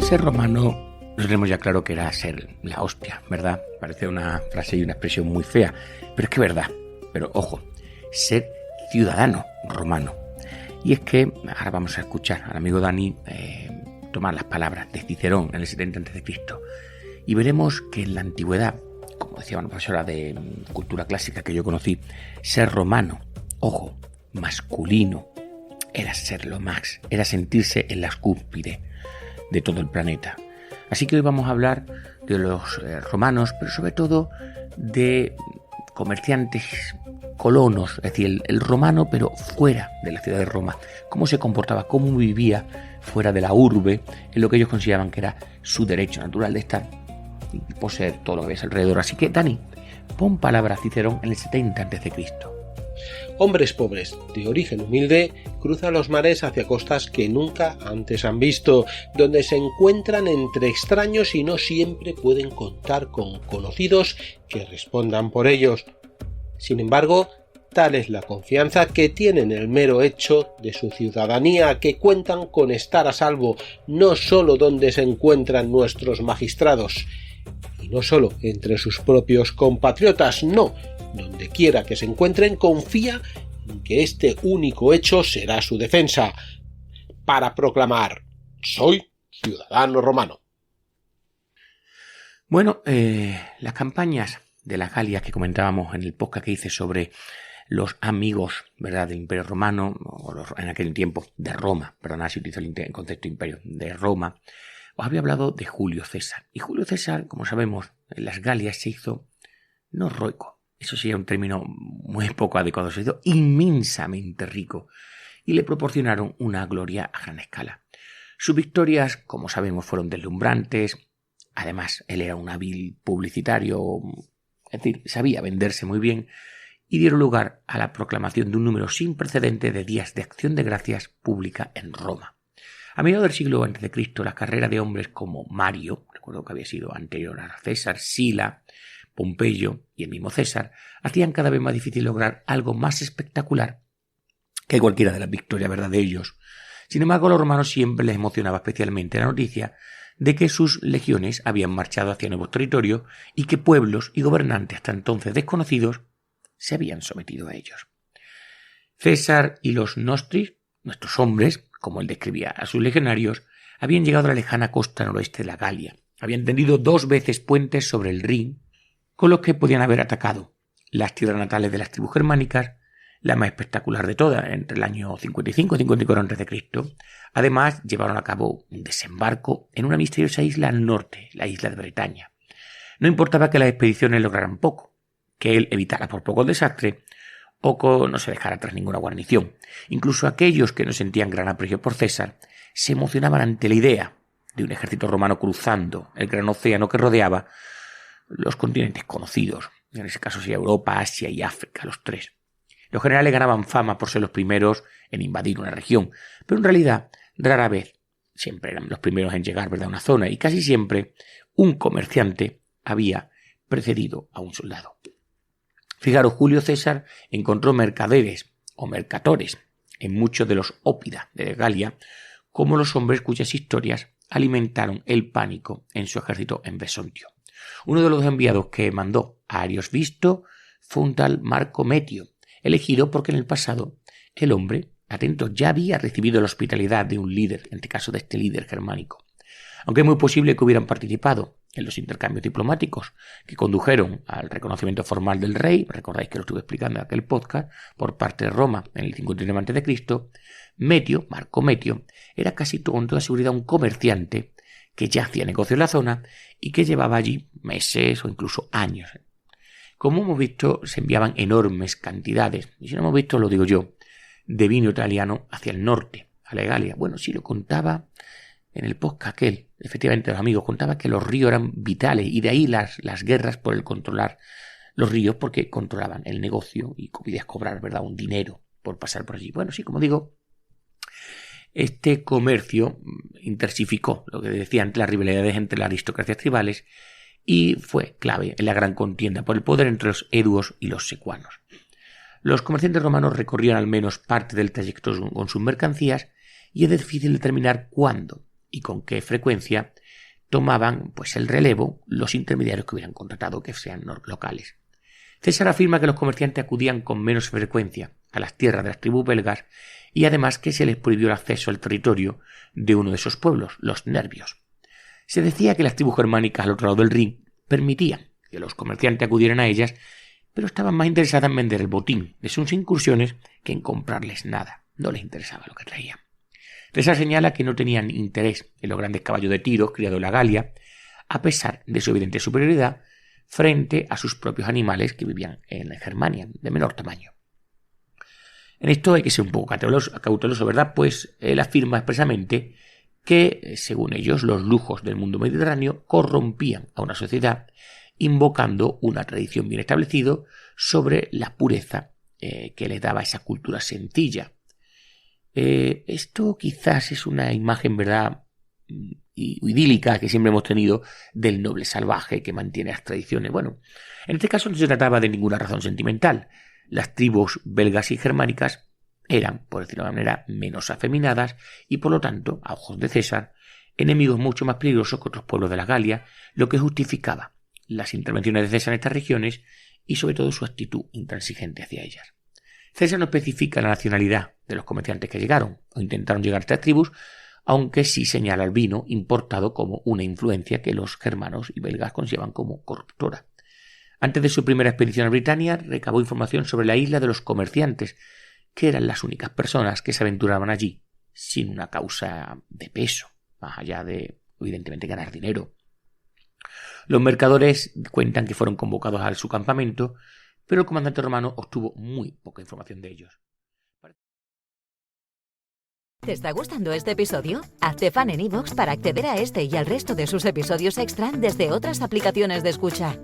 Ser romano, nos tenemos ya claro que era ser la hostia, ¿verdad? Parece una frase y una expresión muy fea, pero es que es verdad. Pero ojo, ser ciudadano romano. Y es que ahora vamos a escuchar al amigo Dani tomar las palabras de Cicerón en el 70 a.C. y veremos que en la antigüedad, como decía una profesora de cultura clásica que yo conocí, ser romano, ojo, masculino, era ser lo más, era sentirse en la cúspide de todo el planeta. Así que hoy vamos a hablar de los romanos, pero sobre todo de comerciantes colonos, es decir, el romano pero fuera de la ciudad de Roma, cómo se comportaba, cómo vivía fuera de la urbe, en lo que ellos consideraban que era su derecho natural de estar y poseer todo lo que ves alrededor. Así que, Dani, pon palabra a Cicerón en el 70 a.C. Hombres pobres, de origen humilde, cruzan los mares hacia costas que nunca antes han visto, donde se encuentran entre extraños y no siempre pueden contar con conocidos que respondan por ellos. Sin embargo, tal es la confianza que tienen el mero hecho de su ciudadanía, que cuentan con estar a salvo no solo donde se encuentran nuestros magistrados, y no solo entre sus propios compatriotas, no, donde quiera que se encuentren, confía en que este único hecho será su defensa, para proclamar: soy ciudadano romano. Bueno, las campañas de la Galia que comentábamos en el podcast que hice sobre los amigos, ¿verdad?, del Imperio Romano, o en aquel tiempo de Roma, perdón, así utilizo el concepto imperio, de Roma, os había hablado de Julio César. Y Julio César, como sabemos, en las Galias se hizo no rico, eso sería un término muy poco adecuado, se hizo inmensamente rico y le proporcionaron una gloria a gran escala. Sus victorias, como sabemos, fueron deslumbrantes. Además, él era un hábil publicitario, es decir, sabía venderse muy bien, y dieron lugar a la proclamación de un número sin precedente de días de acción de gracias pública en Roma. A mediados del siglo a.C., la carrera de hombres como Mario, recuerdo que había sido anterior a César, Sila, Pompeyo y el mismo César, hacían cada vez más difícil lograr algo más espectacular que cualquiera de las victorias, ¿verdad?, de ellos. Sin embargo, a los romanos siempre les emocionaba especialmente la noticia de que sus legiones habían marchado hacia nuevos territorios y que pueblos y gobernantes hasta entonces desconocidos se habían sometido a ellos. César y los nostris, nuestros hombres, como él describía a sus legionarios, habían llegado a la lejana costa noroeste de la Galia. Habían tendido 2 veces puentes sobre el Rin, con los que podían haber atacado las tierras natales de las tribus germánicas, la más espectacular de todas, entre el año 55 y 54 a.C. Además, llevaron a cabo un desembarco en una misteriosa isla al norte, la isla de Bretaña. No importaba que las expediciones lograran poco, que él evitara por poco el desastre o que no se dejara atrás ninguna guarnición. Incluso aquellos que no sentían gran aprecio por César se emocionaban ante la idea de un ejército romano cruzando el gran océano que rodeaba los continentes conocidos, en ese caso sería Europa, Asia y África, los 3. Los generales ganaban fama por ser los primeros en invadir una región, pero en realidad rara vez, siempre eran los primeros en llegar, ¿verdad?, a una zona, y casi siempre un comerciante había precedido a un soldado. Fijaros, Julio César encontró mercaderes o mercatores en muchos de los ópida de Galia, como los hombres cuyas historias alimentaron el pánico en su ejército en Besontio. Uno de los enviados que mandó a Ariovisto fue un tal Marco Metio, elegido porque en el pasado el hombre, atento, ya había recibido la hospitalidad de un líder, en este caso de este líder germánico. Aunque es muy posible que hubieran participado en los intercambios diplomáticos que condujeron al reconocimiento formal del rey, recordáis que lo estuve explicando en aquel podcast, por parte de Roma en el 59 a.C., Metio, Marco Metio, era casi con toda seguridad un comerciante que ya hacía negocio en la zona y que llevaba allí meses o incluso años. Como hemos visto, se enviaban enormes cantidades, y si no hemos visto, lo digo yo, de vino italiano hacia el norte, a la Galia. Bueno, sí, lo contaba en el podcast aquel, efectivamente los amigos, contaba que los ríos eran vitales y de ahí las guerras por el controlar los ríos, porque controlaban el negocio y podías cobrar, ¿verdad?, un dinero por pasar por allí. Bueno, sí, como digo, este comercio intensificó lo que decía antes, las rivalidades entre las aristocracias tribales, y fue clave en la gran contienda por el poder entre los eduos y los secuanos. Los comerciantes romanos recorrían al menos parte del trayecto con sus mercancías y es difícil determinar cuándo y con qué frecuencia tomaban pues el relevo los intermediarios que hubieran contratado, que sean locales. César afirma que los comerciantes acudían con menos frecuencia a las tierras de las tribus belgas y además que se les prohibió el acceso al territorio de uno de esos pueblos, los nervios. Se decía que las tribus germánicas al otro lado del Rin permitían que los comerciantes acudieran a ellas, pero estaban más interesadas en vender el botín de sus incursiones que en comprarles nada. No les interesaba lo que traían. César señala que no tenían interés en los grandes caballos de tiro criados en la Galia, a pesar de su evidente superioridad frente a sus propios animales que vivían en Germania, de menor tamaño. En esto hay que ser un poco cauteloso, ¿verdad? Pues él afirma expresamente que, según ellos, los lujos del mundo mediterráneo corrompían a una sociedad, invocando una tradición bien establecida sobre la pureza que les daba esa cultura sencilla. Esto quizás es una imagen, ¿verdad?, idílica que siempre hemos tenido del noble salvaje que mantiene las tradiciones. Bueno, en este caso no se trataba de ninguna razón sentimental. Las tribus belgas y germánicas eran, por decirlo de una manera, menos afeminadas y, por lo tanto, a ojos de César, enemigos mucho más peligrosos que otros pueblos de la Galia, lo que justificaba las intervenciones de César en estas regiones y, sobre todo, su actitud intransigente hacia ellas. César no especifica la nacionalidad de los comerciantes que llegaron o intentaron llegar a estas tribus, aunque sí señala el vino importado como una influencia que los germanos y belgas consideraban como corruptora. Antes de su primera expedición a Britania, recabó información sobre la isla de los comerciantes, que eran las únicas personas que se aventuraban allí sin una causa de peso, más allá de, evidentemente, ganar dinero. Los mercadores cuentan que fueron convocados a su campamento, pero el comandante romano obtuvo muy poca información de ellos. ¿Te está gustando este episodio? Hazte fan en iVoox para acceder a este y al resto de sus episodios extra desde otras aplicaciones de escucha.